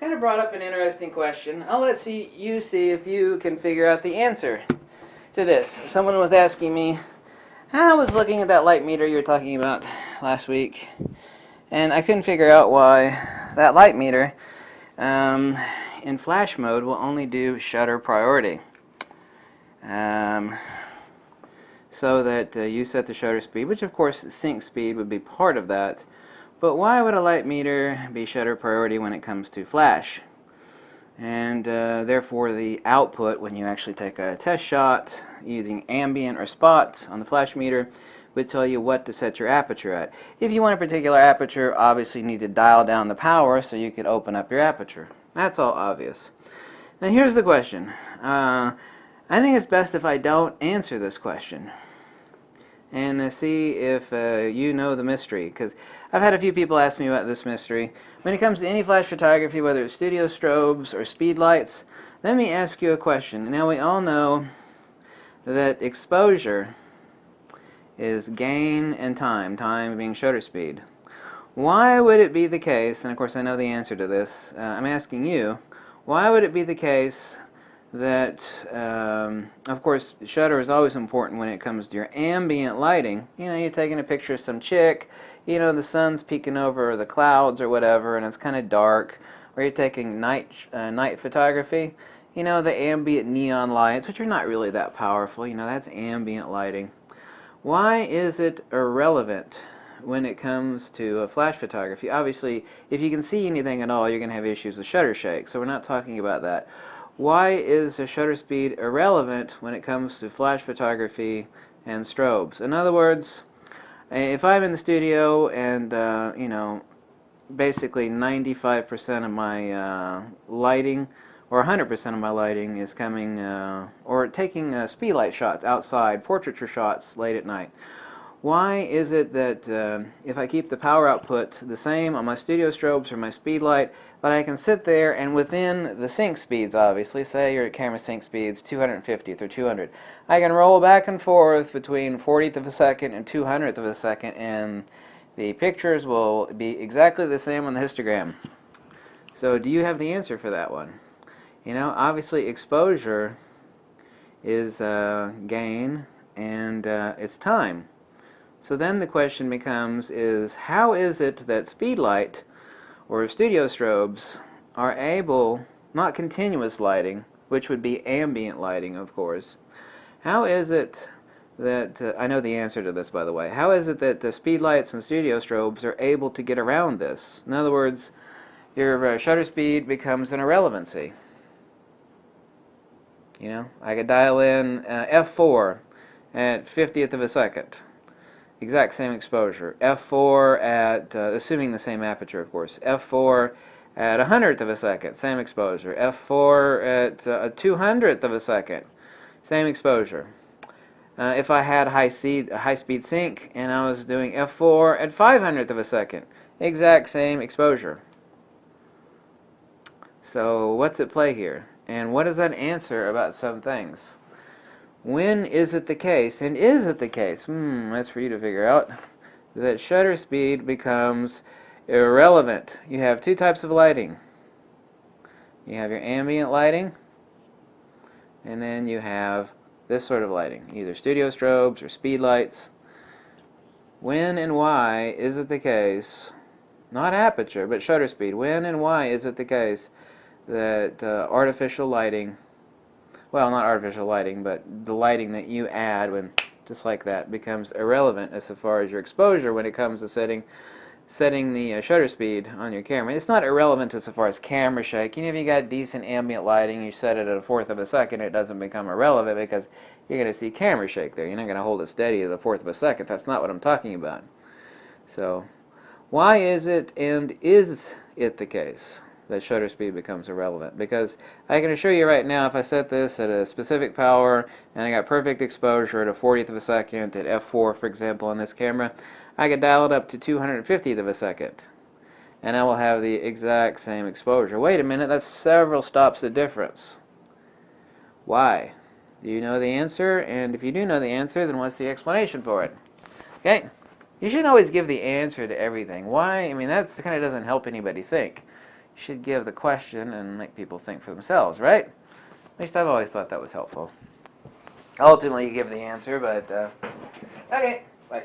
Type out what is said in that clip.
kind of brought up an interesting question. I'll let you see if you can figure out the answer to this. Someone was asking me, I was looking at that light meter you were talking about last week, and I couldn't figure out why that light meter in flash mode will only do shutter priority. So that you set the shutter speed, which of course sync speed would be part of that. But why would a light meter be shutter priority when it comes to flash? And therefore the output, when you actually take a test shot using ambient or spot on the flash meter, would tell you what to set your aperture at. If you want a particular aperture, obviously you need to dial down the power so you can open up your aperture. That's all obvious. Now here's the question. I think it's best if I don't answer this question and see if you know the mystery, because I've had a few people ask me about this mystery. When it comes to any flash photography, whether it's studio strobes or speed lights, let me ask you a question. Now we all know that exposure is gain and time being shutter speed. Why would it be the case, and of course I know the answer to this, I'm asking you, why would it be the case that, of course, shutter is always important when it comes to your ambient lighting. You know, you're taking a picture of some chick, you know, the sun's peeking over the clouds or whatever, and it's kind of dark, or you're taking night photography, you know, the ambient neon lights, which are not really that powerful, you know, that's ambient lighting. Why is it irrelevant when it comes to flash photography? Obviously, if you can see anything at all, you're going to have issues with shutter shake, so we're not talking about that. Why is the shutter speed irrelevant when it comes to flash photography and strobes? In other words, if I'm in the studio and, you know, basically 95% of my lighting or 100% of my lighting is coming, or taking speed light shots outside, portraiture shots late at night, why is it that if I keep the power output the same on my studio strobes or my speed light, that I can sit there and within the sync speeds, obviously, say your camera sync speeds 250th or 200, I can roll back and forth between 40th of a second and 200th of a second, and the pictures will be exactly the same on the histogram. So do you have the answer for that one? You know, obviously exposure is gain and it's time. So then the question becomes is, how is it that speed light or studio strobes are able, not continuous lighting, which would be ambient lighting, of course, how is it that, I know the answer to this, by the way, how is it that the speed lights and studio strobes are able to get around this? In other words, your shutter speed becomes an irrelevancy. You know, I could dial in f4 at 50th of a second. Exact same exposure. f4 at, assuming the same aperture, of course, f4 at 100th of a second, same exposure. f4 at a 200th of a second, same exposure. If I had high speed sync and I was doing f4 at 500th of a second, exact same exposure. So what's at play here? And what does that answer about some things? When is it the case, and is it the case, that's for you to figure out, that shutter speed becomes irrelevant? You have two types of lighting. You have your ambient lighting, and then you have this sort of lighting, either studio strobes or speed lights. When and why is it the case, not aperture, but shutter speed, when and why is it the case that artificial lighting, well, not artificial lighting, but the lighting that you add when, just like that, becomes irrelevant as far as your exposure when it comes to setting the shutter speed on your camera? It's not irrelevant as far as camera shake. You know, if you got decent ambient lighting, you set it at 1/4 of a second, it doesn't become irrelevant because you're going to see camera shake there. You're not going to hold it steady at 1/4 of a second. That's not what I'm talking about. So, why is it, and is it the case that shutter speed becomes irrelevant? Because I can assure you right now, if I set this at a specific power and I got perfect exposure at a 40th of a second at f4, for example, on this camera, I could dial it up to 250th of a second and I will have the exact same exposure. Wait a minute, that's several stops of difference. Why? Do you know the answer? And if you do know the answer, then what's the explanation for it? Okay? You shouldn't always give the answer to everything. Why? I mean, that kind of doesn't help anybody think. should give the question and make people think for themselves, right? At least I've always thought that was helpful. Ultimately, you give the answer, but okay, bye.